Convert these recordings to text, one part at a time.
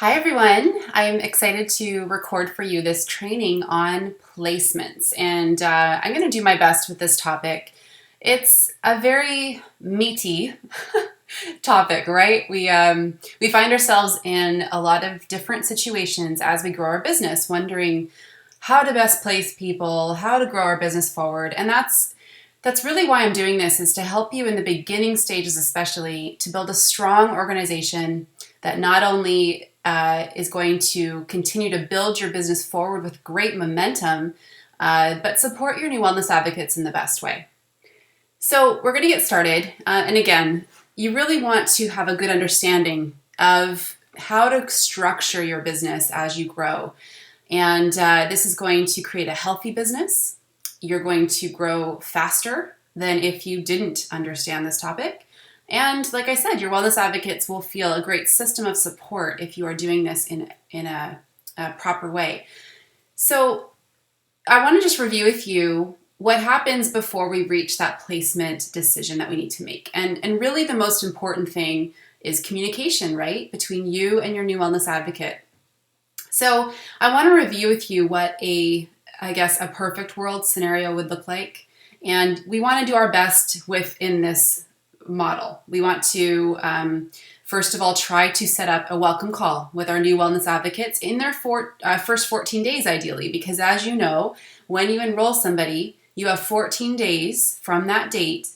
Hi everyone, I'm excited to record for you this training on placements, and I'm going to do my best with this topic. It's a very meaty topic, right? We find ourselves in a lot of different situations as we grow our business, wondering how to best place people, how to grow our business forward, and that's really why I'm doing this, is to help you in the beginning stages, especially to build a strong organization that not only is going to continue to build your business forward with great momentum, but support your new wellness advocates in the best way. So we're going to get started. And again, you really want to have a good understanding of how to structure your business as you grow. And this is going to create a healthy business. You're going to grow faster than if you didn't understand this topic. And like I said, your wellness advocates will feel a great system of support if you are doing this in a proper way. So I want to just review with you what happens before we reach that placement decision that we need to make. And really the most important thing is communication, right? Between you and your new wellness advocate. So I want to review with you what a perfect world scenario would look like. And we want to do our best within this model. We want to, first of all, try to set up a welcome call with our new wellness advocates in their first 14 days, ideally, because as you know, when you enroll somebody, you have 14 days from that date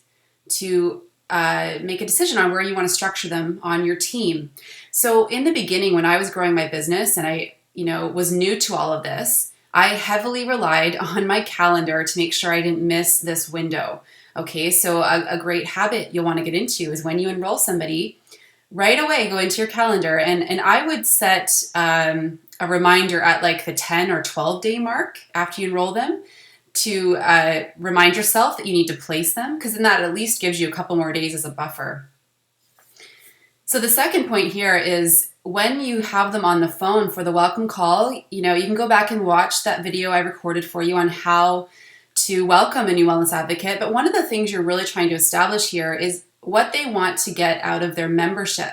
to make a decision on where you want to structure them on your team. So in the beginning, when I was growing my business and I, was new to all of this, I heavily relied on my calendar to make sure I didn't miss this window. Okay, so a great habit you'll want to get into is when you enroll somebody, right away go into your calendar and I would set a reminder at like the 10 or 12 day mark after you enroll them to remind yourself that you need to place them, because then that at least gives you a couple more days as a buffer. So the second point here is when you have them on the phone for the welcome call, you can go back and watch that video I recorded for you on how to welcome a new wellness advocate. But one of the things you're really trying to establish here is what they want to get out of their membership.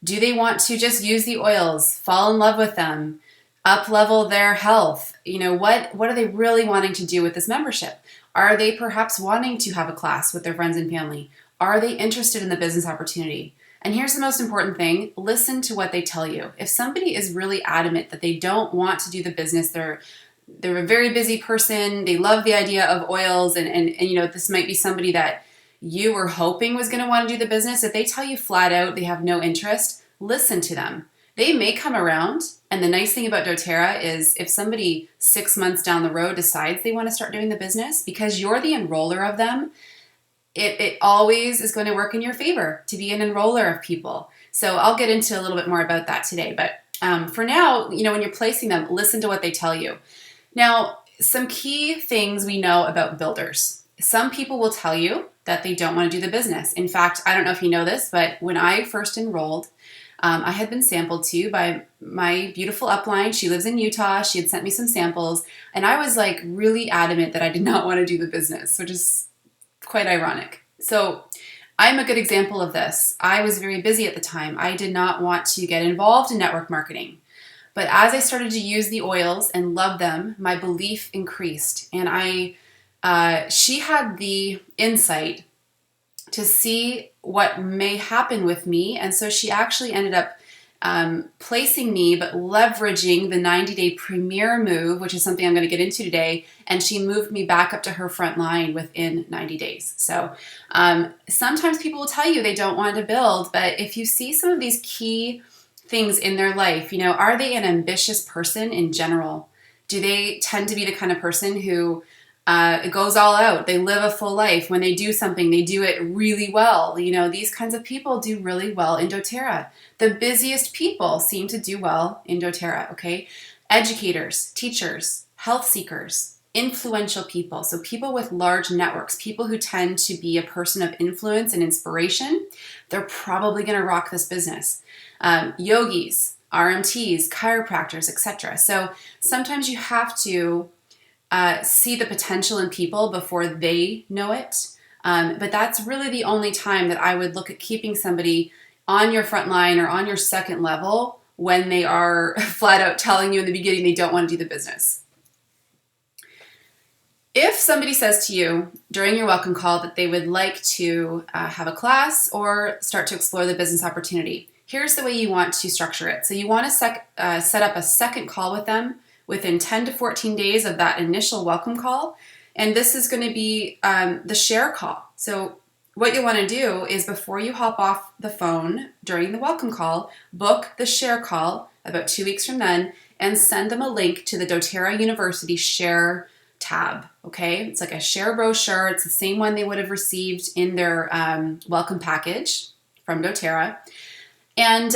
Do they want to just use the oils, fall in love with them, up-level their health? What are they really wanting to do with this membership? Are they perhaps wanting to have a class with their friends and family? Are they interested in the business opportunity? And here's the most important thing, listen to what they tell you. If somebody is really adamant that they don't want to do the business, they're a very busy person, they love the idea of oils, and this might be somebody that you were hoping was going to want to do the business. If they tell you flat out they have no interest, listen to them. They may come around, and the nice thing about Doterra is if somebody 6 months down the road decides they want to start doing the business, because you're the enroller of them, it always is going to work in your favor to be an enroller of people. So I'll get into a little bit more about that today. But for now, when you're placing them, listen to what they tell you. Now, some key things we know about builders. Some people will tell you that they don't want to do the business. In fact, I don't know if you know this, but when I first enrolled, I had been sampled to by my beautiful upline. She lives in Utah. She had sent me some samples, and I was like really adamant that I did not want to do the business, which is quite ironic. So I'm a good example of this. I was very busy at the time. I did not want to get involved in network marketing. But as I started to use the oils and love them, my belief increased. And she had the insight to see what may happen with me. And so she actually ended up placing me, but leveraging the 90-day premier move, which is something I'm going to get into today. And she moved me back up to her front line within 90 days. So sometimes people will tell you they don't want to build, but if you see some of these key things in their life, are they an ambitious person in general? Do they tend to be the kind of person who goes all out? They live a full life. When they do something, they do it really well. These kinds of people do really well in Doterra. The busiest people seem to do well in Doterra, okay? Educators, teachers, health seekers, influential people. So people with large networks, people who tend to be a person of influence and inspiration, they're probably going to rock this business. Yogis, RMTs, chiropractors, etc. So sometimes you have to see the potential in people before they know it. But that's really the only time that I would look at keeping somebody on your front line or on your second level when they are flat out telling you in the beginning they don't want to do the business. If somebody says to you during your welcome call that they would like to have a class or start to explore the business opportunity, here's the way you want to structure it. So you want to set up a second call with them within 10 to 14 days of that initial welcome call. And this is going to be the share call. So what you want to do is before you hop off the phone during the welcome call, book the share call about 2 weeks from then and send them a link to the Doterra University share tab. Okay, it's like a share brochure. It's the same one they would have received in their welcome package from Doterra. And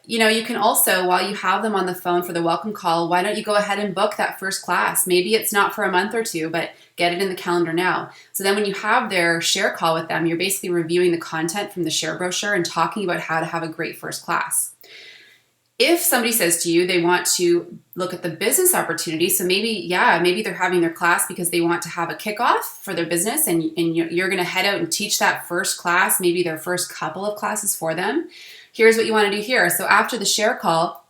you can also, while you have them on the phone for the welcome call, why don't you go ahead and book that first class? Maybe it's not for a month or two, but get it in the calendar now. So then when you have their share call with them, you're basically reviewing the content from the share brochure and talking about how to have a great first class. If somebody says to you they want to look at the business opportunity, so maybe they're having their class because they want to have a kickoff for their business and you're going to head out and teach that first class, maybe their first couple of classes for them. Here's what you want to do here. So after the share call,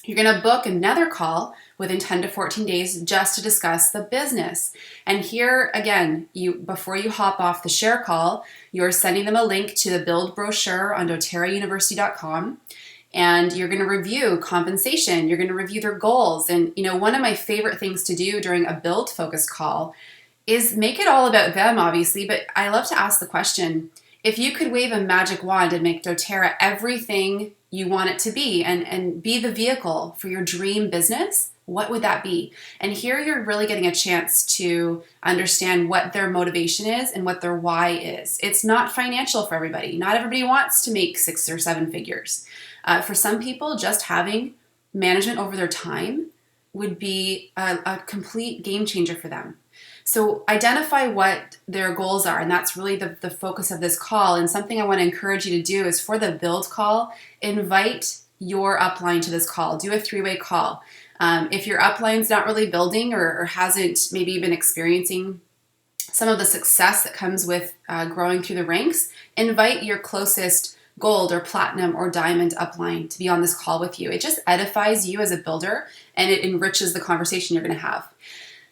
you're going to book another call within 10 to 14 days just to discuss the business. And here, again, before you hop off the share call, you're sending them a link to the build brochure on doterrauniversity.com. And you're going to review compensation. You're going to review their goals. And, one of my favorite things to do during a build focus call is make it all about them, obviously. But I love to ask the question, if you could wave a magic wand and make Doterra everything you want it to be and be the vehicle for your dream business, what would that be? And here you're really getting a chance to understand what their motivation is and what their why is. It's not financial for everybody. Not everybody wants to make 6 or 7 figures. For some people, just having management over their time would be a complete game changer for them. So identify what their goals are, and that's really the focus of this call. And something I want to encourage you to do is for the build call, invite your upline to this call. Do a 3-way call. If your upline's not really building or hasn't maybe been experiencing some of the success that comes with growing through the ranks, invite your closest gold or platinum or diamond upline to be on this call with you. It just edifies you as a builder and it enriches the conversation you're going to have.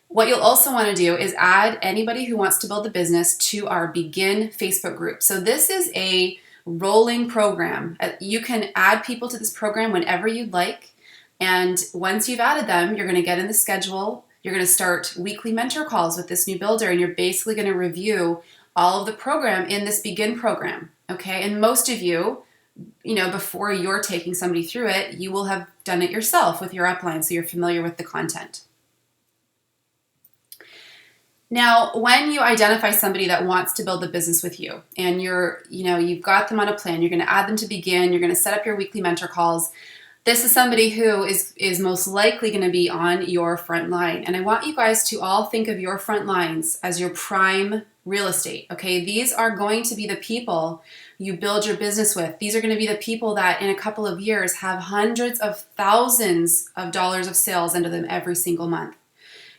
What you'll also want to do is add anybody who wants to build the business to our Begin Facebook group. So this is a rolling program. You can add people to this program whenever you'd like. And once you've added them, you're going to get in the schedule. You're going to start weekly mentor calls with this new builder, and you're basically going to review all of the program in this Begin program. Okay, and most of you, before you're taking somebody through it, you will have done it yourself with your upline, so you're familiar with the content. Now, when you identify somebody that wants to build a business with you and you've got them on a plan, you're going to add them to Begin, you're going to set up your weekly mentor calls. This is somebody who is most likely going to be on your front line. And I want you guys to all think of your front lines as your prime real estate. Okay, these are going to be the people you build your business with. These are going to be the people that in a couple of years have hundreds of thousands of dollars of sales into them every single month.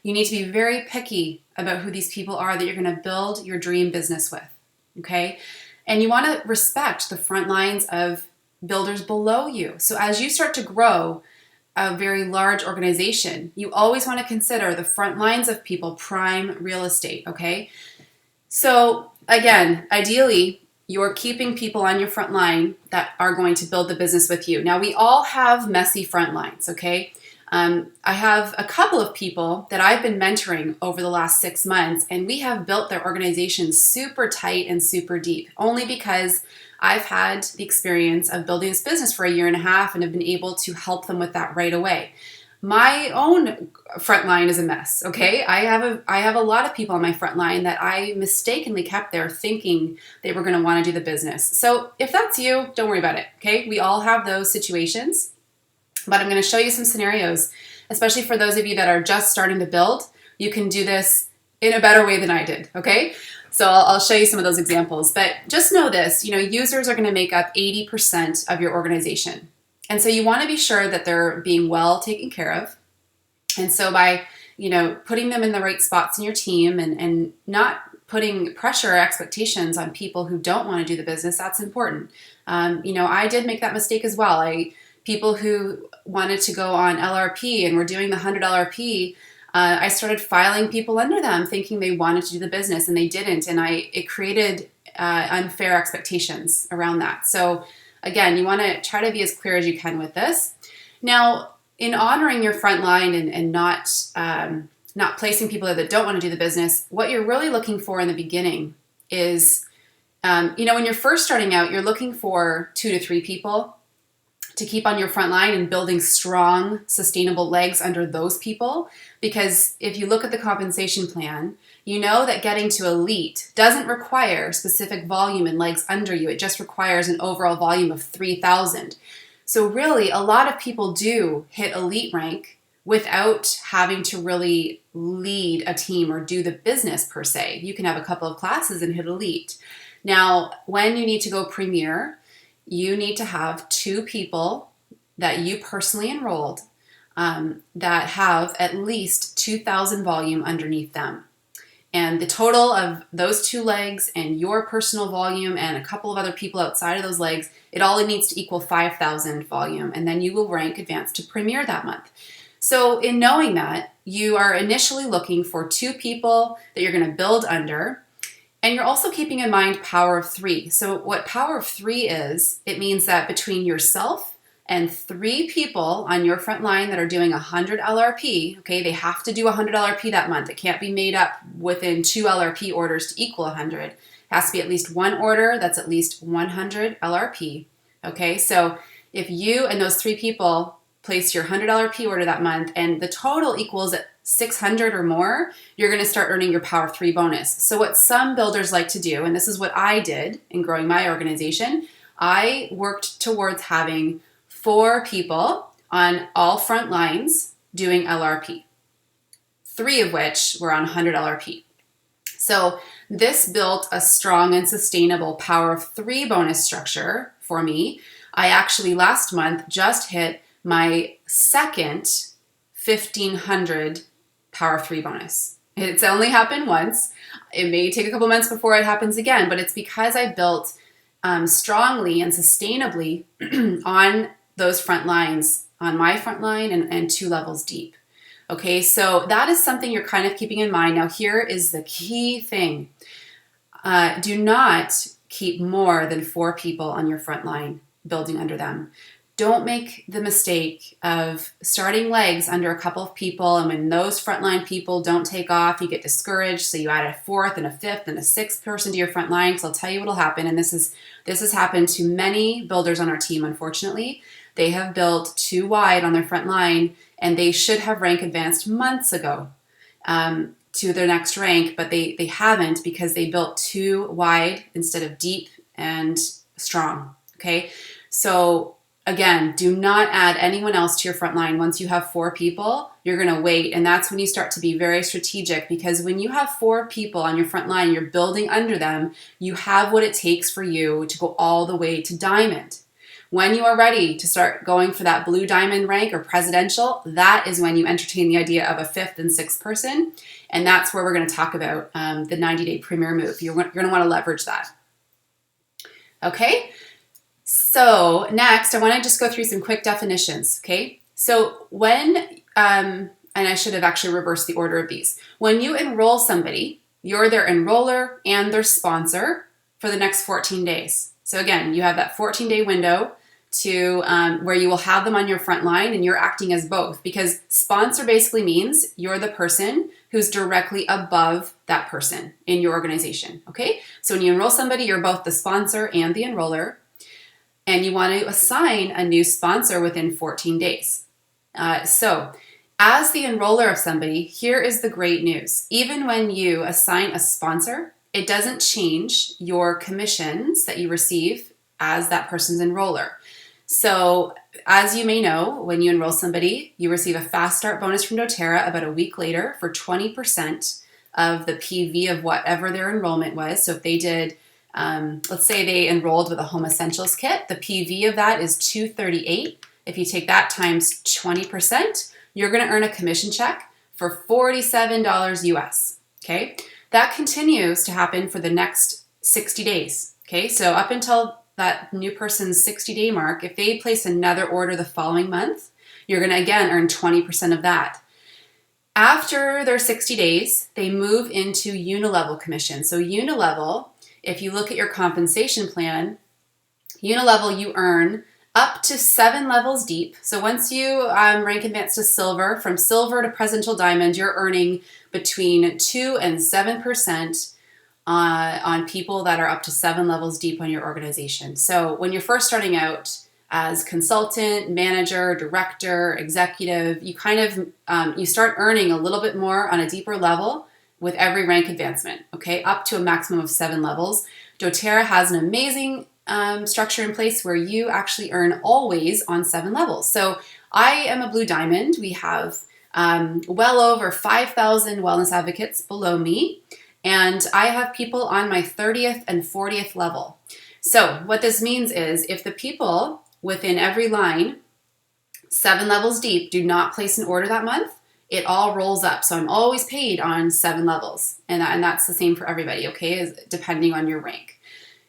You need to be very picky about who these people are that you're going to build your dream business with, okay? And you want to respect the front lines of builders below you. So as you start to grow a very large organization, you always want to consider the front lines of people, prime real estate, okay? So again, ideally, you're keeping people on your front line that are going to build the business with you. Now, we all have messy front lines, okay? I have a couple of people that I've been mentoring over the last 6 months, and we have built their organizations super tight and super deep, only because I've had the experience of building this business for 1.5 years and have been able to help them with that right away. My own front line is a mess, okay? I have a lot of people on my front line that I mistakenly kept there thinking they were going to want to do the business. So if that's you, don't worry about it, okay? We all have those situations. But I'm going to show you some scenarios, especially for those of you that are just starting to build. You can do this in a better way than I did, okay? So I'll show you some of those examples. But just know this, users are going to make up 80% of your organization. And so you want to be sure that they're being well taken care of. And so by, putting them in the right spots in your team and not putting pressure or expectations on people who don't want to do the business, that's important. I did make that mistake as well. people who wanted to go on LRP and were doing the $100 LRP, I started filing people under them thinking they wanted to do the business and they didn't. And it created unfair expectations around that. So again, you want to try to be as clear as you can with this. Now, in honoring your front line and not placing people there that don't want to do the business, what you're really looking for in the beginning is, when you're first starting out, you're looking for 2 to 3 people to keep on your front line and building strong, sustainable legs under those people. Because if you look at the compensation plan, you know that getting to elite doesn't require specific volume and legs under you. It just requires an overall volume of 3,000. So really, a lot of people do hit elite rank without having to really lead a team or do the business per se. You can have a couple of classes and hit elite. Now, when you need to go premier, you need to have 2 people that you personally enrolled that have at least 2,000 volume underneath them. And the total of those 2 legs and your personal volume and a couple of other people outside of those legs, it all needs to equal 5,000 volume. And then you will rank advanced to premier that month. So in knowing that, you are initially looking for 2 people that you're going to build under. And you're also keeping in mind power of 3. So what power of 3 is, it means that between yourself and 3 people on your front line that are doing 100 LRP, okay, they have to do 100 LRP that month. It can't be made up within 2 LRP orders to equal 100. It has to be at least 1 order that's at least 100 LRP, okay? So if you and those 3 people place your $100 LRP order that month and the total equals at 600 or more, you're going to start earning your Power 3 bonus. So what some builders like to do, and this is what I did in growing my organization, I worked towards having 4 people on all front lines doing LRP, 3 of which were on 100 LRP. So this built a strong and sustainable Power of 3 bonus structure for me. I actually last month just hit my second 1,500 Power 3 bonus. It's only happened once. It may take a couple months before it happens again, but it's because I built strongly and sustainably on those front lines, on my front line and 2 levels deep. Okay, so that is something you're kind of keeping in mind. Now here is the key thing. Do not keep more than 4 people on your front line building under them. Don't make the mistake of starting legs under a couple of people, and when those frontline people don't take off, you get discouraged, so you add a 4th and a 5th and a 6th person to your front line. So I'll tell you what'll happen, and this has happened to many builders on our team, unfortunately. They have built too wide on their front line, and they should have rank advanced months ago to their next rank, but they haven't because they built too wide instead of deep and strong, okay? So again, do not add anyone else to your front line. Once you have 4 people, you're going to wait. And that's when you start to be very strategic, because when you have 4 people on your front line, you're building under them, you have what it takes for you to go all the way to diamond. When you are ready to start going for that blue diamond rank or presidential, that is when you entertain the idea of a 5th and 6th person. And that's where we're going to talk about the 90-day premier move. You're going to want to leverage that. Okay? So next, I want to just go through some quick definitions, okay? So when, and I should have actually reversed the order of these. When you enroll somebody, you're their enroller and their sponsor for the next 14 days. So again, you have that 14-day window to where you will have them on your front line, and you're acting as both, because sponsor basically means you're the person who's directly above that person in your organization, okay? So when you enroll somebody, you're both the sponsor and the enroller. And you want to assign a new sponsor within 14 days. So as the enroller of somebody, here is the great news. Even when you assign a sponsor, it doesn't change your commissions that you receive as that person's enroller. So as you may know, when you enroll somebody, you receive a fast start bonus from Doterra about a week later for 20% of the PV of whatever their enrollment was. So if they did, let's say they enrolled with a home essentials kit, the PV of that is $238. If you take that times 20%, you're going to earn a commission check for $47 US. Okay, that continues to happen for the next 60 days. Okay, so up until that new person's 60-day mark, if they place another order the following month, you're going to again earn 20% of that. After their 60 days, they move into Unilevel Commission. So Unilevel, if you look at your compensation plan, Unilevel, you earn up to 7 levels deep. So once you rank advance to silver, from silver to presidential diamond, you're earning between 2 and 7% on people that are up to 7 levels deep on your organization. So when you're first starting out as consultant, manager, director, executive, you kind of you start earning a little bit more on a deeper level with every rank advancement, okay, up to a maximum of 7 levels. Doterra has an amazing structure in place where you actually earn always on 7 levels. So I am a blue diamond. We have well over 5,000 wellness advocates below me, and I have people on my 30th and 40th level. So what this means is if the people within every line, 7 levels deep, do not place an order that month, it all rolls up. So I'm always paid on 7 levels. And that's the same for everybody, okay, depending on your rank.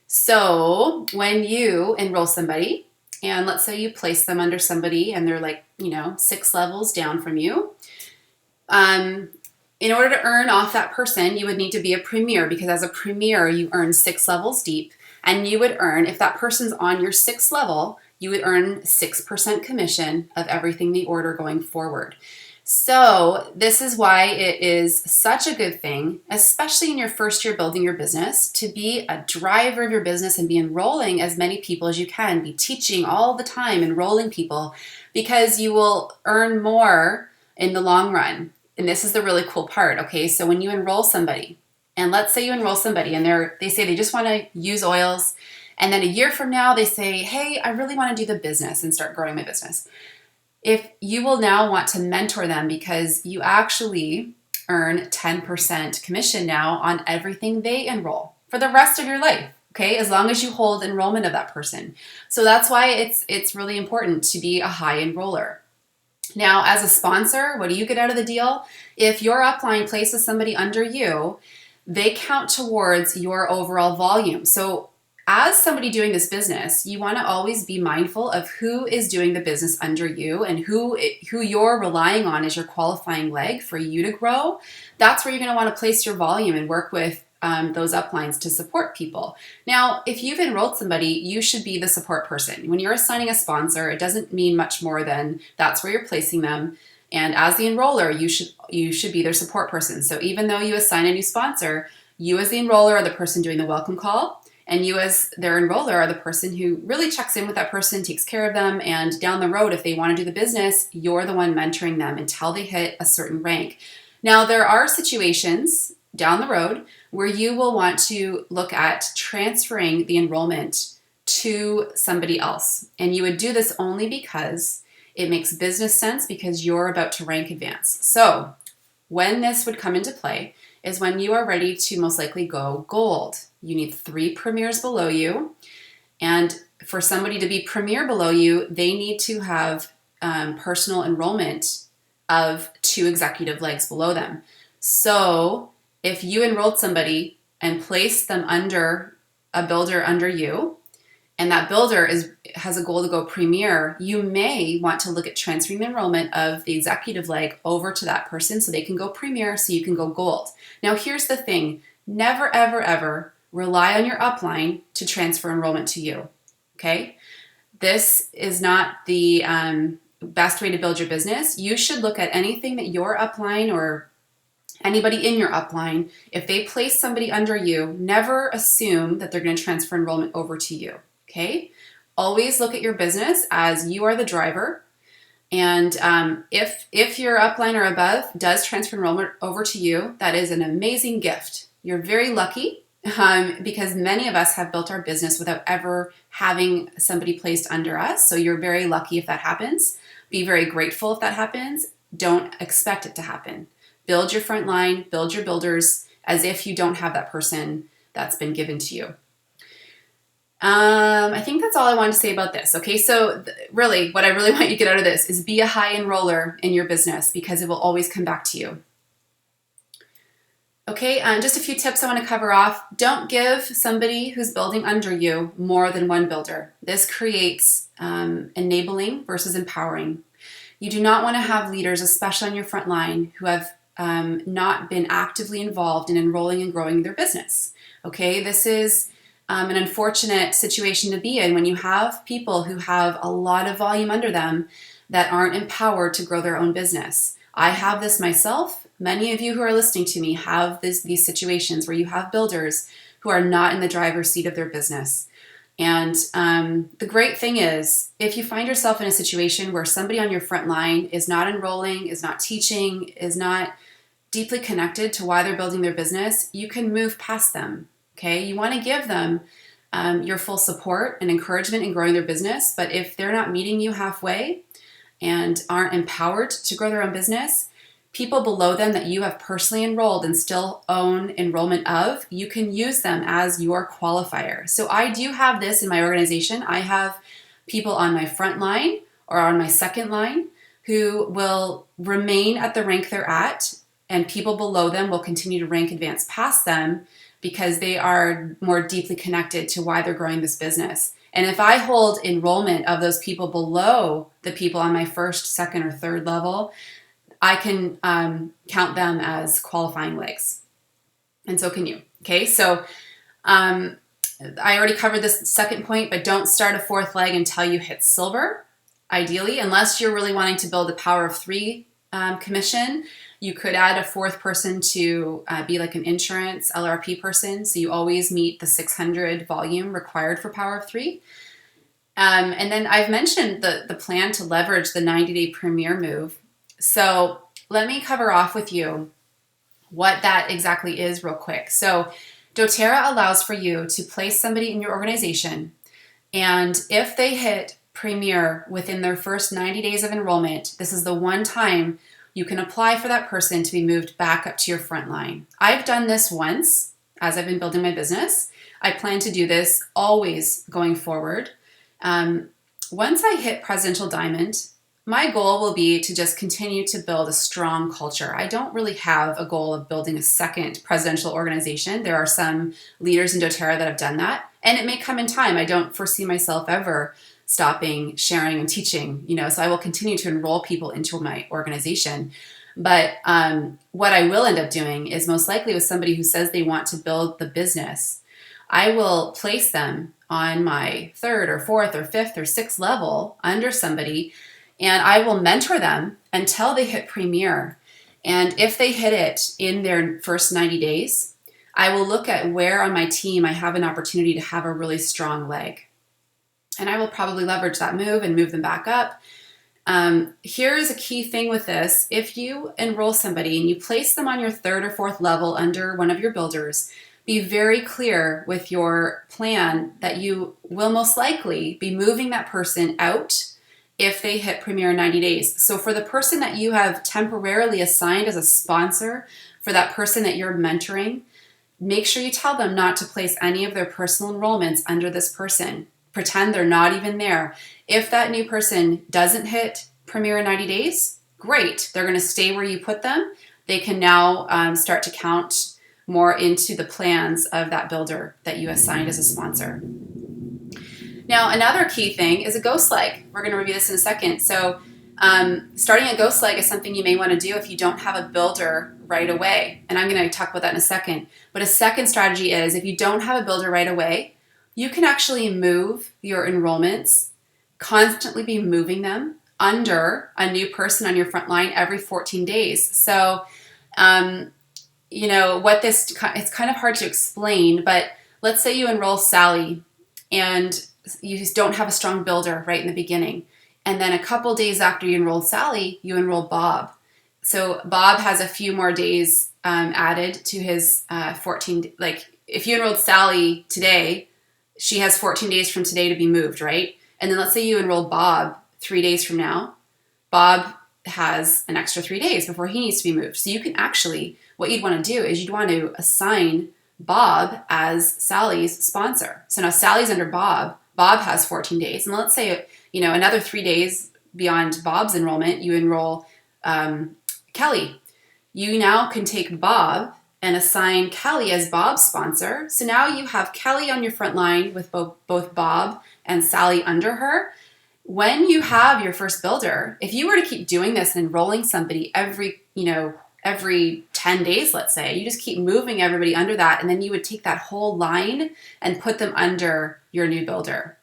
So when you enroll somebody, and let's say you place them under somebody and they're like, 6 levels down from you, in order to earn off that person, you would need to be a premier, because as a premier, you earn 6 levels deep, and you would earn, if that person's on your 6th level, you would earn 6% commission of everything they order going forward. So this is why it is such a good thing, especially in your first year building your business, to be a driver of your business and be enrolling as many people as you can, be teaching all the time, enrolling people, because you will earn more in the long run. And this is the really cool part, okay? So when you enroll somebody, and let's say you enroll somebody and they say they just want to use oils, and then a year from now they say, hey, I really want to do the business and start growing my business. If you will now want to mentor them, because you actually earn 10% commission now on everything they enroll for the rest of your life, okay? As long as you hold enrollment of that person. So that's why it's really important to be a high enroller. Now, as a sponsor, what do you get out of the deal? If your upline places somebody under you, they count towards your overall volume. So as somebody doing this business, you want to always be mindful of who is doing the business under you and who you're relying on as your qualifying leg for you to grow. That's where you're going to want to place your volume and work with those uplines to support people. Now, if you've enrolled somebody, you should be the support person. When you're assigning a sponsor, it doesn't mean much more than that's where you're placing them. And as the enroller, you should be their support person. So even though you assign a new sponsor, you as the enroller are the person doing the welcome call, and you as their enroller are the person who really checks in with that person, takes care of them, and down the road, if they want to do the business, you're the one mentoring them until they hit a certain rank. Now, there are situations down the road where you will want to look at transferring the enrollment to somebody else. And you would do this only because it makes business sense, because you're about to rank advance. So when this would come into play is when you are ready to most likely go gold. You need 3 premiers below you. And for somebody to be premier below you, they need to have personal enrollment of 2 executive legs below them. So if you enrolled somebody and placed them under a builder under you, and that builder has a goal to go premier, you may want to look at transferring the enrollment of the executive leg over to that person so they can go premier, so you can go gold. Now, here's the thing. Never, ever, ever rely on your upline to transfer enrollment to you, okay? This is not the best way to build your business. You should look at anything that your upline or anybody in your upline, if they place somebody under you, never assume that they're going to transfer enrollment over to you, okay? Always look at your business as you are the driver. And if your upline or above does transfer enrollment over to you, that is an amazing gift. You're very lucky because many of us have built our business without ever having somebody placed under us. So you're very lucky if that happens. Be very grateful if that happens. Don't expect it to happen. Build your front line, build your builders as if you don't have that person that's been given to you. I think that's all I wanted to say about this. Okay, so really, what I really want you to get out of this is be a high enroller in your business, because it will always come back to you. Okay, just a few tips I want to cover off. Don't give somebody who's building under you more than one builder. This creates enabling versus empowering. You do not want to have leaders, especially on your front line, who have not been actively involved in enrolling and growing their business. Okay, this is an unfortunate situation to be in when you have people who have a lot of volume under them that aren't empowered to grow their own business. I have this myself. Many of you who are listening to me have these situations where you have builders who are not in the driver's seat of their business. And the great thing is, if you find yourself in a situation where somebody on your front line is not enrolling, is not teaching, is not deeply connected to why they're building their business, you can move past them. Okay, you want to give them your full support and encouragement in growing their business. But if they're not meeting you halfway and aren't empowered to grow their own business, people below them that you have personally enrolled and still own enrollment of, you can use them as your qualifier. So I do have this in my organization. I have people on my front line or on my second line who will remain at the rank they're at, and people below them will continue to rank advance past them because they are more deeply connected to why they're growing this business. And if I hold enrollment of those people below the people on my first, second, or third level, I can count them as qualifying legs. And so can you. Okay, so I already covered this second point, but don't start a fourth leg until you hit silver, ideally, unless you're really wanting to build a power of 3 commission. You could add a fourth person to be like an insurance LRP person, so you always meet the 600 volume required for power of 3. And then I've mentioned the plan to leverage the 90-day premier move. So let me cover off with you what that exactly is real quick. So Doterra allows for you to place somebody in your organization, and if they hit premier within their first 90 days of enrollment, this is the one time you can apply for that person to be moved back up to your front line. I've done this once as I've been building my business. I plan to do this always going forward. Once I hit Presidential Diamond, my goal will be to just continue to build a strong culture. I don't really have a goal of building a second presidential organization. There are some leaders in Doterra that have done that, and it may come in time. I don't foresee myself ever stopping sharing and teaching, so I will continue to enroll people into my organization. But what I will end up doing is most likely with somebody who says they want to build the business, I will place them on my third or fourth or fifth or sixth level under somebody, and I will mentor them until they hit premier. And if they hit it in their first 90 days, I will look at where on my team I have an opportunity to have a really strong leg. And I will probably leverage that move and move them back up. Here's a key thing with this. If you enroll somebody and you place them on your third or fourth level under one of your builders, be very clear with your plan that you will most likely be moving that person out if they hit premier in 90 days. So for the person that you have temporarily assigned as a sponsor for that person that you're mentoring, make sure you tell them not to place any of their personal enrollments under this person. Pretend they're not even there. If that new person doesn't hit premier in 90 days, great. They're going to stay where you put them. They can now start to count more into the plans of that builder that you assigned as a sponsor. Now, another key thing is a ghost leg. We're going to review this in a second. So starting a ghost leg is something you may want to do if you don't have a builder right away. And I'm going to talk about that in a second. But a second strategy is if you don't have a builder right away, you can actually move your enrollments, constantly be moving them under a new person on your front line every 14 days. So, it's kind of hard to explain, but let's say you enroll Sally and you just don't have a strong builder right in the beginning. And then a couple days after you enroll Sally, you enroll Bob. So Bob has a few more days added to his 14, like if you enrolled Sally today, she has 14 days from today to be moved, right? And then let's say you enroll Bob 3 days from now. Bob has an extra 3 days before he needs to be moved. So you can actually, what you'd want to do is you'd want to assign Bob as Sally's sponsor. So now Sally's under Bob. Bob has 14 days. And let's say, another 3 days beyond Bob's enrollment, you enroll Kelly. You now can take Bob and assign Kelly as Bob's sponsor. So now you have Kelly on your front line with both Bob and Sally under her. When you have your first builder, if you were to keep doing this and enrolling somebody every 10 days, let's say, you just keep moving everybody under that, and then you would take that whole line and put them under your new builder.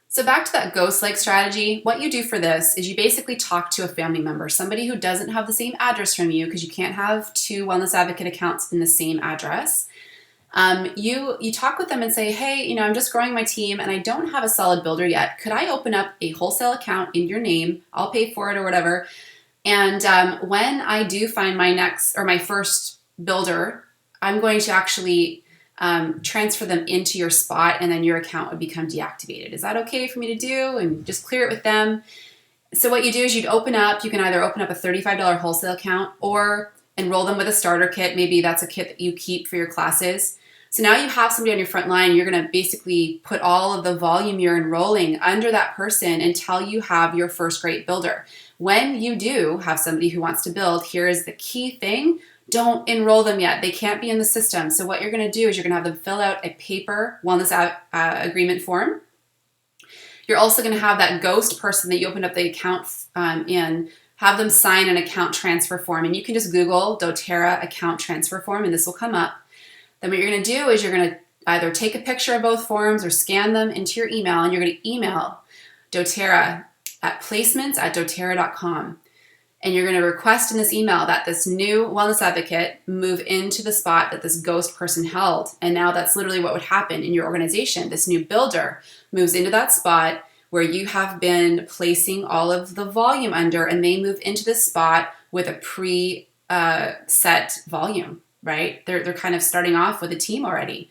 So back to that ghost-like strategy, what you do for this is you basically talk to a family member, somebody who doesn't have the same address from you, because you can't have two Wellness Advocate accounts in the same address. You talk with them and say, hey, I'm just growing my team and I don't have a solid builder yet. Could I open up a wholesale account in your name? I'll pay for it or whatever. And when I do find my first builder, I'm going to actually transfer them into your spot, and then your account would become deactivated. Is that okay for me to do? And just clear it with them. So what you do is you can either open up a $35 wholesale account or enroll them with a starter kit. Maybe that's a kit that you keep for your classes. So now you have somebody on your front line. You're going to basically put all of the volume you're enrolling under that person until you have your first great builder. When you do have somebody who wants to build, here is the key thing. Don't enroll them yet. They can't be in the system. So what you're going to do is you're going to have them fill out a paper wellness agreement form. You're also going to have that ghost person that you opened up the account in, have them sign an account transfer form. And you can just Google Doterra account transfer form and this will come up. Then what you're going to do is you're going to either take a picture of both forms or scan them into your email, and you're going to email Doterra at placements@doterra.com. And you're going to request in this email that this new wellness advocate move into the spot that this ghost person held. And now that's literally what would happen in your organization. This new builder moves into that spot where you have been placing all of the volume under, and they move into this spot with a pre-set volume, right? They're kind of starting off with a team already.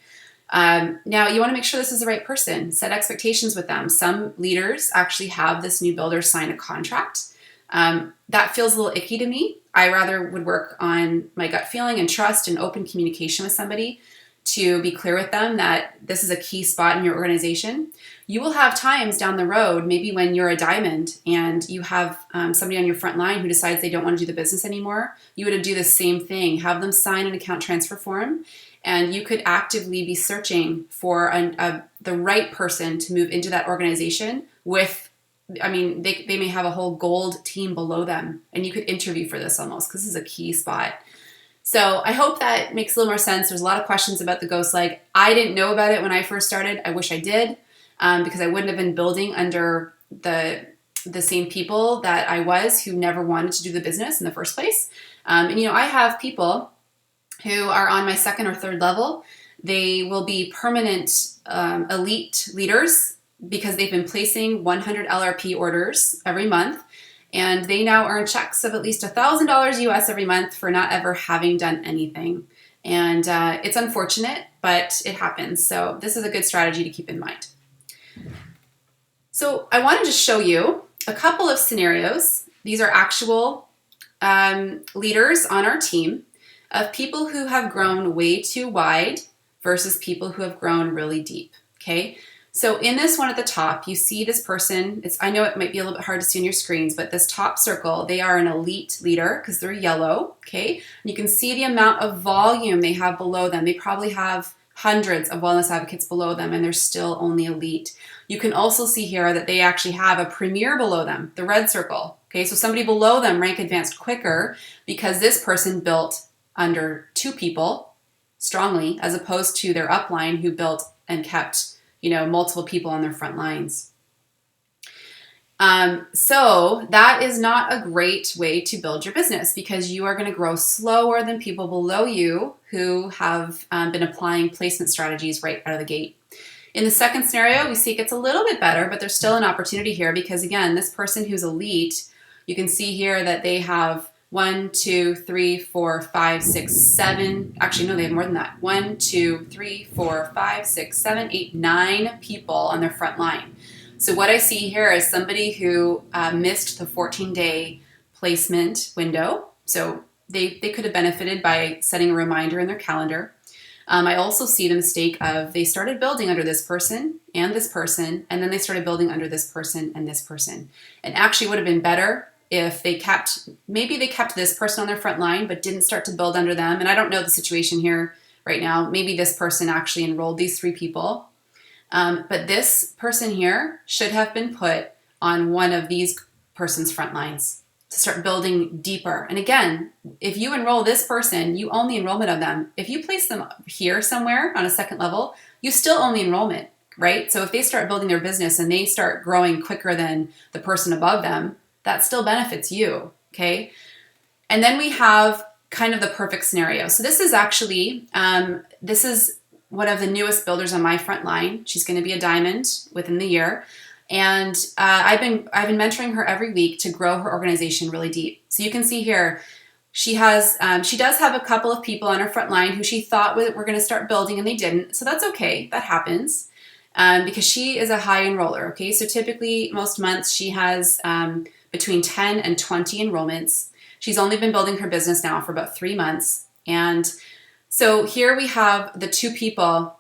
Now, you want to make sure this is the right person. Set expectations with them. Some leaders actually have this new builder sign a contract. That feels a little icky to me. I rather would work on my gut feeling and trust and open communication with somebody to be clear with them that this is a key spot in your organization. You will have times down the road, maybe when you're a diamond and you have somebody on your front line who decides they don't want to do the business anymore, you would do the same thing. Have them sign an account transfer form, and you could actively be searching for the right person to move into that organization with. They may have a whole gold team below them, and you could interview for this almost, because this is a key spot. So I hope that makes a little more sense. There's a lot of questions about the ghost leg. I didn't know about it when I first started. I wish I did, because I wouldn't have been building under the same people that I was who never wanted to do the business in the first place. I have people who are on my second or third level. They will be permanent elite leaders because they've been placing 100 LRP orders every month, and they now earn checks of at least $1,000 US every month for not ever having done anything. And it's unfortunate, but it happens. So this is a good strategy to keep in mind. So I wanted to show you a couple of scenarios. These are actual leaders on our team of people who have grown way too wide versus people who have grown really deep, okay? So in this one at the top, you see this person. I know it might be a little bit hard to see on your screens, but this top circle, they are an elite leader because they're yellow, okay? And you can see the amount of volume they have below them. They probably have hundreds of wellness advocates below them, and they're still only elite. You can also see here that they actually have a premier below them, the red circle, okay? So somebody below them rank advanced quicker because this person built under 2 people strongly, as opposed to their upline who built and kept multiple people on their front lines. So that is not a great way to build your business, because you are going to grow slower than people below you who have been applying placement strategies right out of the gate. In the second scenario, we see it gets a little bit better, but there's still an opportunity here because, again, this person who's elite, you can see here that they have 1, 2, 3, 4, 5, 6, 7. Actually, no, they have more than that. 1, 2, 3, 4, 5, 6, 7, 8, 9 people on their front line. So what I see here is somebody who missed the 14-day placement window. So they could have benefited by setting a reminder in their calendar. I also see the mistake of they started building under this person, and then they started building under this person and this person. And actually would have been better if maybe they kept this person on their front line, but didn't start to build under them. And I don't know the situation here right now. Maybe this person actually enrolled these 3 people. But this person here should have been put on one of these person's front lines to start building deeper. And again, if you enroll this person, you own the enrollment of them. If you place them here somewhere on a second level, you still own the enrollment, right? So if they start building their business and they start growing quicker than the person above them, that still benefits you, okay? And then we have kind of the perfect scenario. So this is actually, this is one of the newest builders on my front line. She's going to be a diamond within the year. And I've been mentoring her every week to grow her organization really deep. So you can see here, she does have a couple of people on her front line who she thought were going to start building and they didn't. So that's okay. That happens because she is a high enroller. Okay, so typically most months she has between 10 and 20 enrollments. She's only been building her business now for about 3 months. And so here we have the 2 people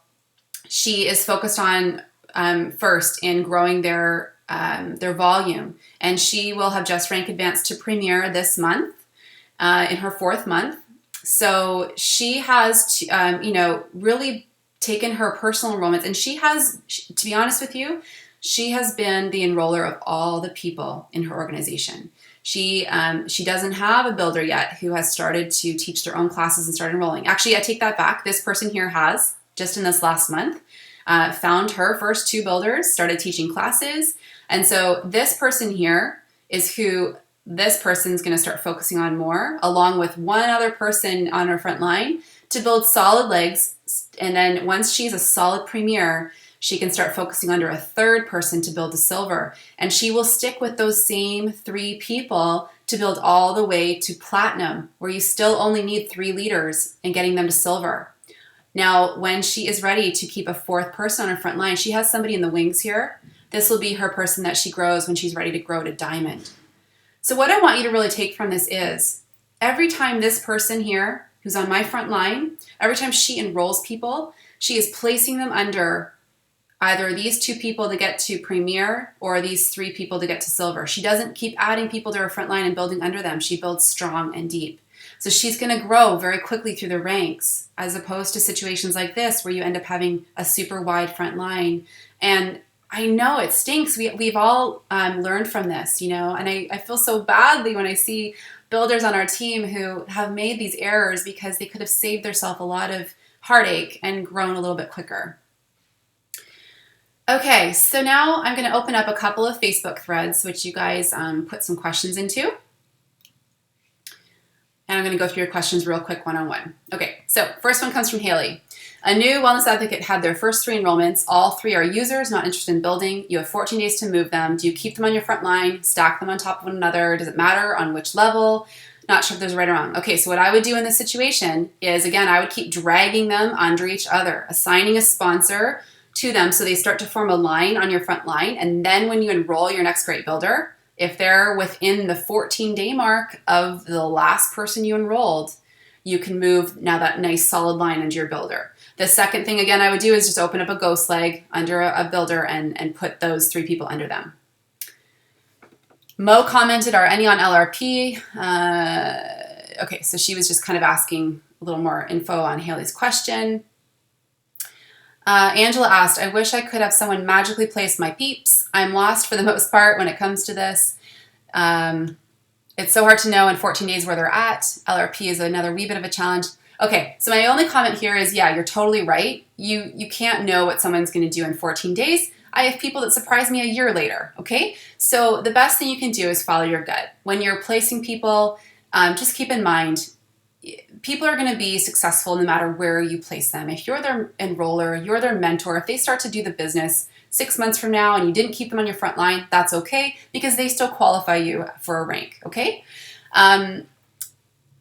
she is focused on first in growing their volume. And she will have just rank advanced to Premier this month in her 4th month. So she has, really taken her personal enrollments. And she has, to be honest with you, she has been the enroller of all the people in her organization. She doesn't have a builder yet who has started to teach their own classes and start enrolling. Actually, I take that back. This person here has, just in this last month, found her first 2 builders, started teaching classes. And so this person here is who this person's going to start focusing on more, along with one other person on her front line to build solid legs. And then once she's a solid premier, she can start focusing under a 3rd person to build to silver. And she will stick with those same 3 people to build all the way to platinum, where you still only need 3 leaders and getting them to silver. Now, when she is ready to keep a 4th person on her front line, she has somebody in the wings here. This will be her person that she grows when she's ready to grow to diamond. So what I want you to really take from this is every time this person here, who's on my front line, every time she enrolls people, she is placing them under either these 2 people to get to premier or these 3 people to get to silver. She doesn't keep adding people to her front line and building under them. She builds strong and deep. So she's going to grow very quickly through the ranks, as opposed to situations like this where you end up having a super wide front line. And I know it stinks. We've all learned from this, and I feel so badly when I see builders on our team who have made these errors because they could have saved themselves a lot of heartache and grown a little bit quicker. Okay, so now I'm going to open up a couple of Facebook threads, which you guys put some questions into. And I'm going to go through your questions real quick one-on-one. Okay, so first one comes from Haley. A new wellness advocate had their first 3 enrollments. All 3 are users, not interested in building. You have 14 days to move them. Do you keep them on your front line, stack them on top of one another? Does it matter on which level? Not sure if there's a right or wrong. Okay, so what I would do in this situation is, again, I would keep dragging them under each other, assigning a sponsor to them so they start to form a line on your front line. And then when you enroll your next great builder, if they're within the 14-day mark of the last person you enrolled, you can move now that nice solid line into your builder. The second thing, again, I would do is just open up a ghost leg under a builder and put those 3 people under them. Mo commented, are any on LRP? Okay, so she was just kind of asking a little more info on Haley's question. Angela asked, I wish I could have someone magically place my peeps. I'm lost for the most part when it comes to this. It's so hard to know in 14 days where they're at. LRP is another wee bit of a challenge. Okay, so my only comment here is, yeah, you're totally right. You can't know what someone's going to do in 14 days. I have people that surprise me a year later, okay? So the best thing you can do is follow your gut. When you're placing people, just keep in mind, people are going to be successful no matter where you place them. If you're their enroller, you're their mentor, if they start to do the business 6 months from now and you didn't keep them on your front line, that's okay because they still qualify you for a rank, okay?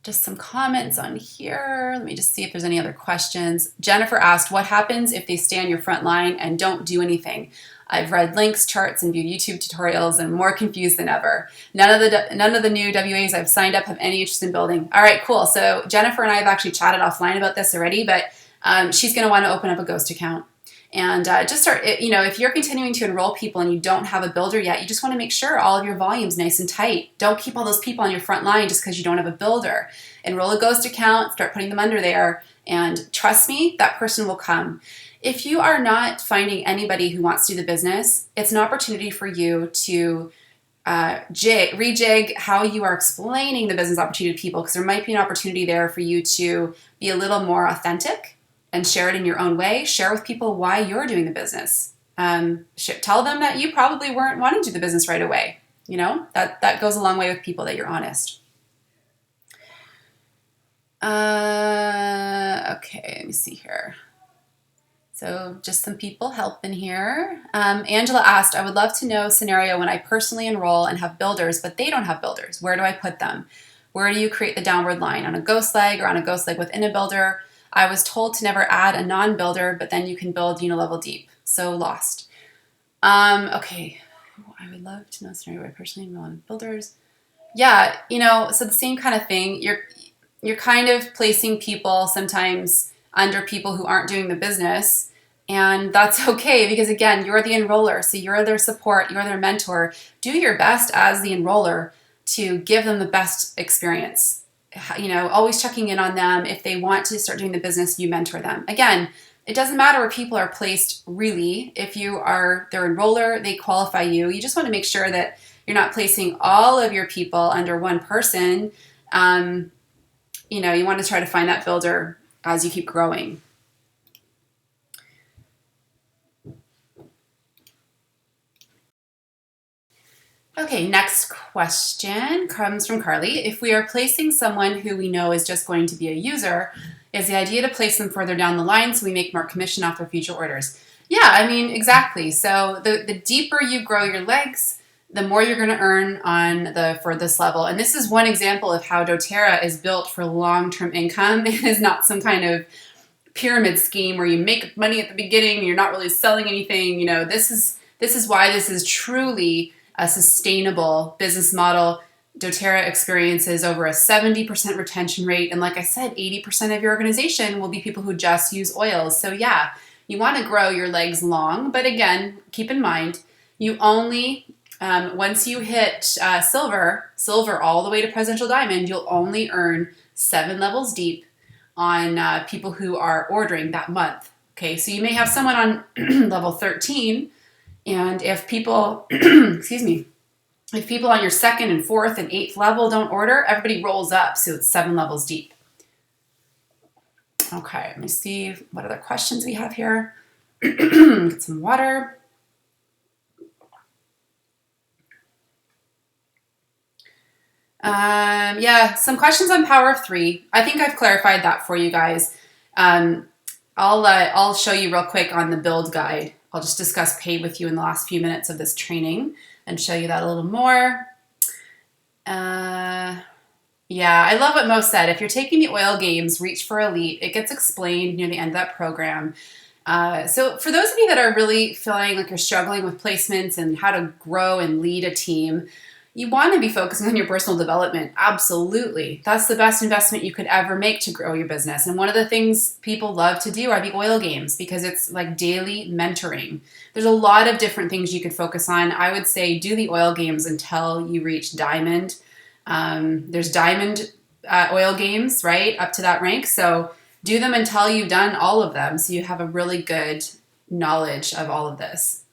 Just some comments on here. Let me just see if there's any other questions. Jennifer asked, what happens if they stay on your front line and don't do anything? I've read links, charts, and viewed YouTube tutorials and more confused than ever. None of the new WAs I've signed up have any interest in building. All right, cool. So Jennifer and I have actually chatted offline about this already, but she's going to want to open up a ghost account. And just start, if you're continuing to enroll people and you don't have a builder yet, you just want to make sure all of your volume's nice and tight. Don't keep all those people on your front line just because you don't have a builder. Enroll a ghost account, start putting them under there, and trust me, that person will come. If you are not finding anybody who wants to do the business, it's an opportunity for you to rejig how you are explaining the business opportunity to people, because there might be an opportunity there for you to be a little more authentic and share it in your own way. Share with people why you're doing the business. Tell them that you probably weren't wanting to do the business right away. That goes a long way with people, that you're honest. Okay, let me see here. So just some people helping here. Angela asked, I would love to know a scenario when I personally enroll and have builders, but they don't have builders. Where do I put them? Where do you create the downward line? On a ghost leg or on a ghost leg within a builder? I was told to never add a non-builder, but then you can build Unilevel deep. So lost. Okay. I would love to know a scenario where I personally enroll in builders. Yeah, so the same kind of thing. You're kind of placing people sometimes under people who aren't doing the business. And that's okay, because again, you're the enroller. So you're their support, you're their mentor. Do your best as the enroller to give them the best experience. Always checking in on them. If they want to start doing the business, you mentor them. Again, it doesn't matter where people are placed, really. If you are their enroller, they qualify you. You just want to make sure that you're not placing all of your people under one person. You want to try to find that builder as you keep growing. Okay, next question comes from Carly. If we are placing someone who we know is just going to be a user, is the idea to place them further down the line so we make more commission off their future orders? Yeah, exactly. So the deeper you grow your legs, the more you're going to earn for this level. And this is one example of how Doterra is built for long-term income. It is not some kind of pyramid scheme where you make money at the beginning and you're not really selling anything. This is why this is truly a sustainable business model. Doterra experiences over a 70% retention rate. And like I said, 80% of your organization will be people who just use oils. So yeah, you want to grow your legs long. But again, keep in mind, you only, once you hit silver all the way to presidential diamond, you'll only earn 7 levels deep on people who are ordering that month. Okay, so you may have someone on level 13, and if people, if people on your 2nd and 4th and 8th level don't order, everybody rolls up, so it's 7 levels deep. Okay, let me see what other questions we have here. Get some water. Yeah, some questions on Power of 3. I think I've clarified that for you guys. I'll show you real quick on the build guide. I'll just discuss pay with you in the last few minutes of this training and show you that a little more. Yeah, I love what Mo said. If you're taking the oil games, reach for elite. It gets explained near the end of that program. So for those of you that are really feeling like you're struggling with placements and how to grow and lead a team, you want to be focusing on your personal development. Absolutely. That's the best investment you could ever make to grow your business. And one of the things people love to do are the oil games, because it's like daily mentoring. There's a lot of different things you could focus on. I would say do the oil games until you reach diamond. There's diamond oil games, right, up to that rank. So do them until you've done all of them, so you have a really good knowledge of all of this.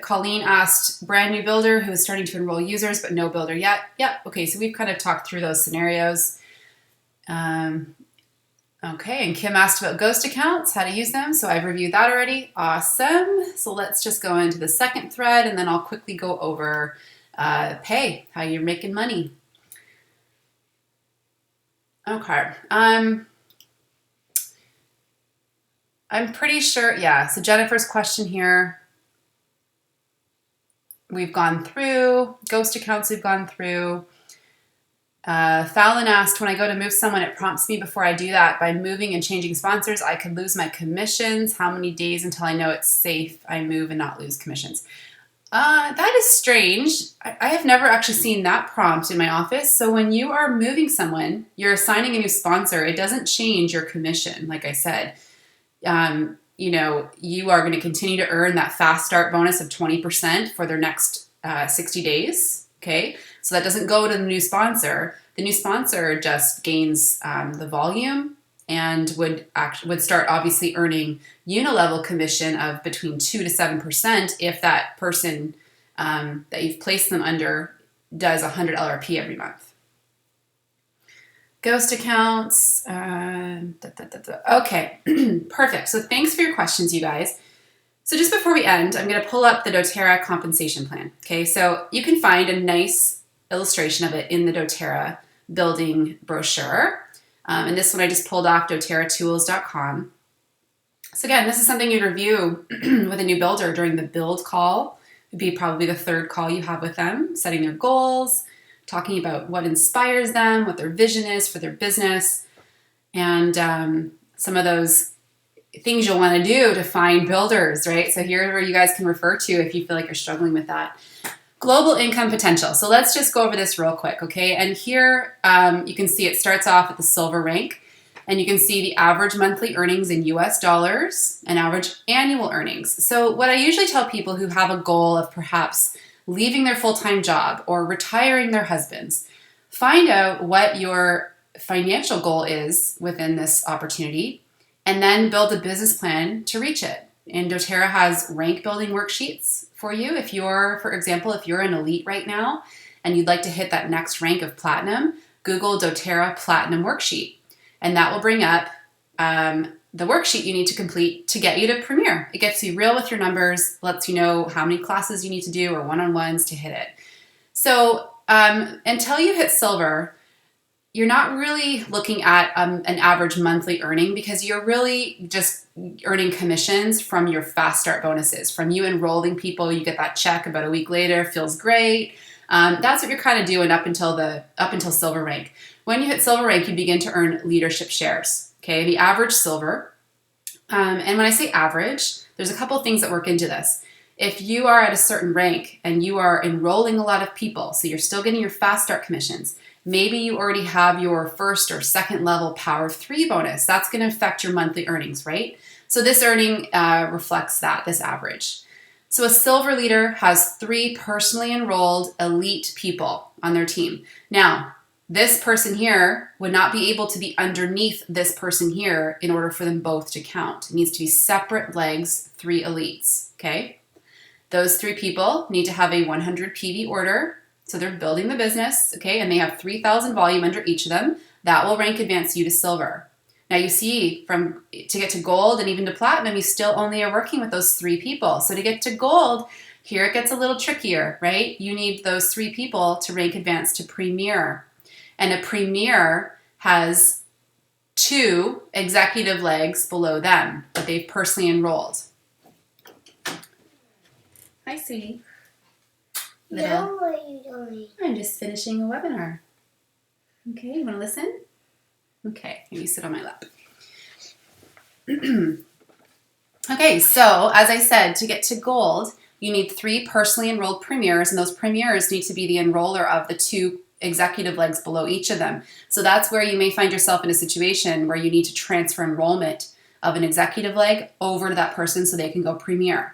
Colleen asked, brand new builder who is starting to enroll users but no builder yet. Yep. Okay, so we've kind of talked through those scenarios. Okay, and Kim asked about ghost accounts, how to use them. So I've reviewed that already. Awesome. So let's just go into the second thread, and then I'll quickly go over pay, how you're making money. Okay. I'm pretty sure, yeah. So Jennifer's question here, we've gone through. Ghost accounts we've gone through. Fallon asked, when I go to move someone, it prompts me before I do that. By moving and changing sponsors, I could lose my commissions. How many days until I know it's safe I move and not lose commissions? That is strange. I have never actually seen that prompt in my office. So when you are moving someone, you're assigning a new sponsor, it doesn't change your commission. Like I said, you are going to continue to earn that fast start bonus of 20% for their next 60 days. Okay. So that doesn't go to the new sponsor. The new sponsor just gains the volume and would start obviously earning Unilevel commission of between 2 to 7% if that person that you've placed them under does $100 LRP every month. Ghost accounts. Okay, perfect. So thanks for your questions, you guys. So just before we end, I'm going to pull up the Doterra compensation plan. Okay, so you can find a nice illustration of it in the Doterra building brochure. And this one I just pulled off doterratools.com. So again, this is something you'd review with a new builder during the build call. It would be probably the third call you have with them, setting their goals, talking about what inspires them, what their vision is for their business, and some of those things you'll want to do to find builders, right? So here are where you guys can refer to if you feel like you're struggling with that. Global income potential. So let's just go over this real quick, okay? And here you can see it starts off at the silver rank, and you can see the average monthly earnings in US dollars and average annual earnings. So what I usually tell people who have a goal of perhaps leaving their full-time job or retiring their husbands, find out what your financial goal is within this opportunity, and then build a business plan to reach it. And Doterra has rank building worksheets for you. If you're, for example, if you're an elite right now and you'd like to hit that next rank of platinum, Google Doterra Platinum Worksheet. And that will bring up the worksheet you need to complete to get you to Premier. It gets you real with your numbers, lets you know how many classes you need to do or one-on-ones to hit it. So until you hit silver, you're not really looking at an average monthly earning because you're really just earning commissions from your fast start bonuses. From you enrolling people, you get that check about a week later, feels great. That's what you're kind of doing up until silver rank. When you hit silver rank, you begin to earn leadership shares. Okay, the average silver. And when I say average, there's a couple things that work into this. If you are at a certain rank and you are enrolling a lot of people, so you're still getting your fast start commissions, maybe you already have your first or second level Power of 3 bonus. That's going to affect your monthly earnings, right? So this earning reflects this average. So a silver leader has 3 personally enrolled elite people on their team. Now, this person here would not be able to be underneath this person here in order for them both to count. It needs to be separate legs, 3 elites, okay? Those 3 people need to have a 100 PV order. So they're building the business, okay, and they have 3,000 volume under each of them. That will rank advance you to silver. Now you see, to get to gold and even to platinum, you still only are working with those 3 people. So to get to gold, here it gets a little trickier, right? You need those 3 people to rank advance to Premier. And a Premier has 2 executive legs below them that they've personally enrolled. Hi, sweetie. Now what are you doing? I'm just finishing a webinar. Okay, you want to listen? Okay, you sit on my lap. Okay, so as I said, to get to gold, you need 3 personally enrolled premiers, and those premiers need to be the enroller of the 2 executive legs below each of them. So that's where you may find yourself in a situation where you need to transfer enrollment of an executive leg over to that person so they can go premier.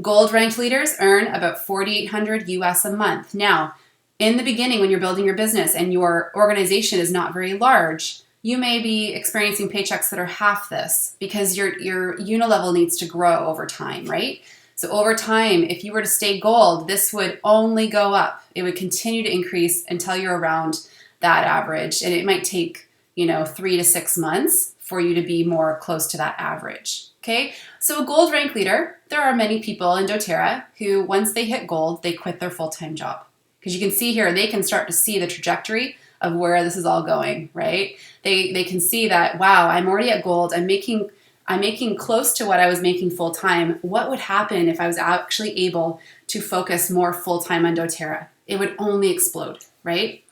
Gold ranked leaders earn about $4,800 US a month. Now, in the beginning when you're building your business and your organization is not very large, you may be experiencing paychecks that are half this because your Unilevel needs to grow over time, right? So over time, if you were to stay gold, this would only go up. It would continue to increase until you're around that average. And it might take, 3 to 6 months for you to be more close to that average. Okay, so a gold rank leader, there are many people in Doterra who once they hit gold, they quit their full-time job. Because you can see here, they can start to see the trajectory of where this is all going, right? They can see that, wow, I'm already at gold. I'm making close to what I was making full-time. What would happen if I was actually able to focus more full-time on Doterra? It would only explode, right?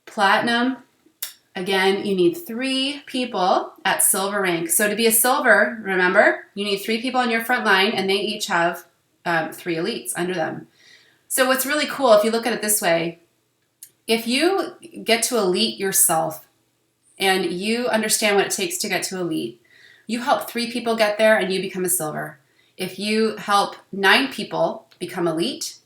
Platinum, again, you need 3 people at silver rank. So to be a silver, remember, you need 3 people on your front line, and they each have 3 elites under them. So what's really cool, if you look at it this way, if you get to elite yourself and you understand what it takes to get to elite, you help 3 people get there and you become a silver. If you help 9 people become elite,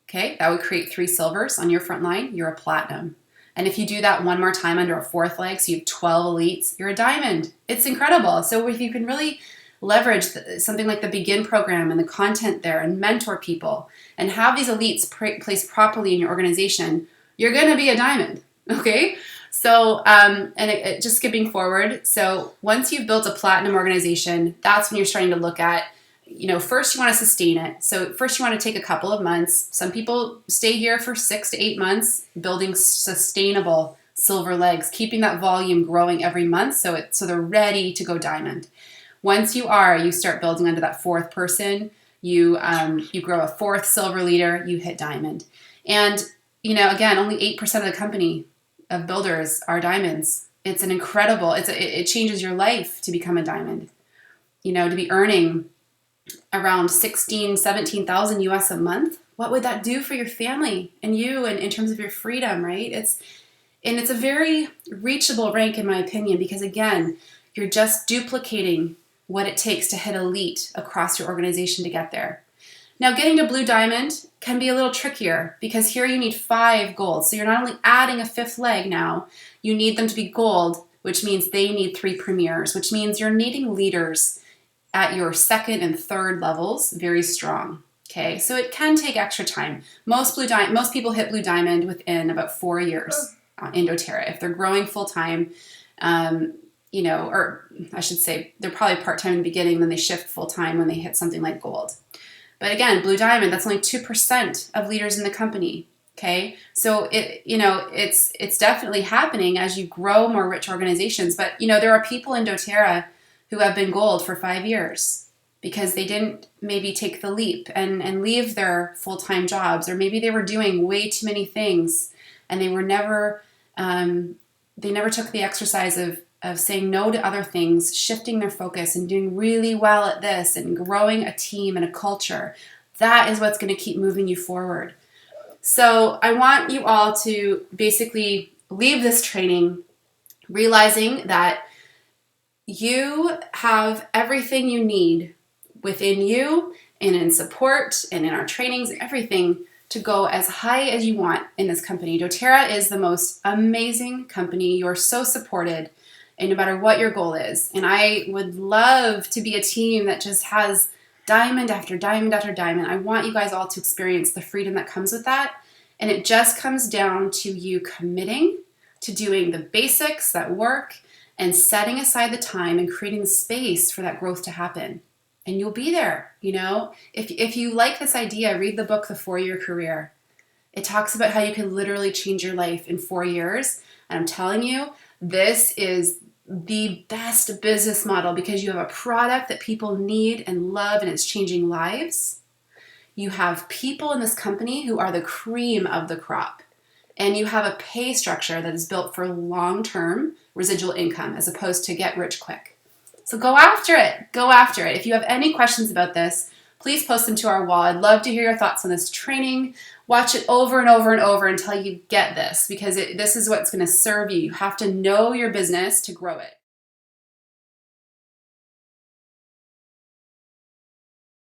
okay, that would create 3 silvers on your front line, you're a platinum. And if you do that one more time under a 4th leg, so you have 12 elites, you're a diamond. It's incredible. So if you can really leverage something like the Begin program and the content there and mentor people and have these elites placed properly in your organization, you're going to be a diamond, okay? So, just skipping forward, so once you've built a platinum organization, that's when you're starting to look at, first you want to sustain it. So first you want to take a couple of months. Some people stay here for 6 to 8 months, building sustainable silver legs, keeping that volume growing every month so they're ready to go diamond. Once you start building under that 4th person, you grow a 4th silver leader, you hit diamond. And, again, only 8% of the company of builders are diamonds. It's an incredible, it changes your life to become a diamond. To be earning around 17,000 US a month, what would that do for your family and you and in terms of your freedom, right? It's a very reachable rank in my opinion, because again, you're just duplicating what it takes to hit elite across your organization to get there. Now, getting to blue diamond can be a little trickier because here you need 5 golds. So you're not only adding a 5th leg now, you need them to be gold, which means they need 3 premiers, which means you're needing leaders at your 2nd and 3rd levels very strong. Okay, so it can take extra time. Most people hit blue diamond within about 4 years in Doterra if they're growing full time. Or I should say they're probably part-time in the beginning, then they shift full-time when they hit something like gold. But again, blue diamond, that's only 2% of leaders in the company, okay? So it's definitely happening as you grow more rich organizations. But, there are people in Doterra who have been gold for 5 years because they didn't maybe take the leap and leave their full-time jobs, or maybe they were doing way too many things and they never took the exercise of saying no to other things, shifting their focus and doing really well at this and growing a team and a culture. That is what's going to keep moving you forward. So I want you all to basically leave this training realizing that you have everything you need within you and in support and in our trainings and everything to go as high as you want in this company. Doterra is the most amazing company. You're so supported, and no matter what your goal is. And I would love to be a team that just has diamond after diamond after diamond. I want you guys all to experience the freedom that comes with that. And it just comes down to you committing to doing the basics that work and setting aside the time and creating the space for that growth to happen. And you'll be there, If you like this idea, read the book, The 4-Year Career. It talks about how you can literally change your life in 4 years. And I'm telling you, this is the best business model because you have a product that people need and love and it's changing lives. You have people in this company who are the cream of the crop. And you have a pay structure that is built for long-term residual income as opposed to get rich quick. So go after it. Go after it. If you have any questions about this, please post them to our wall. I'd love to hear your thoughts on this training. Watch it over and over and over until you get this, because this is what's going to serve you. You have to know your business to grow it.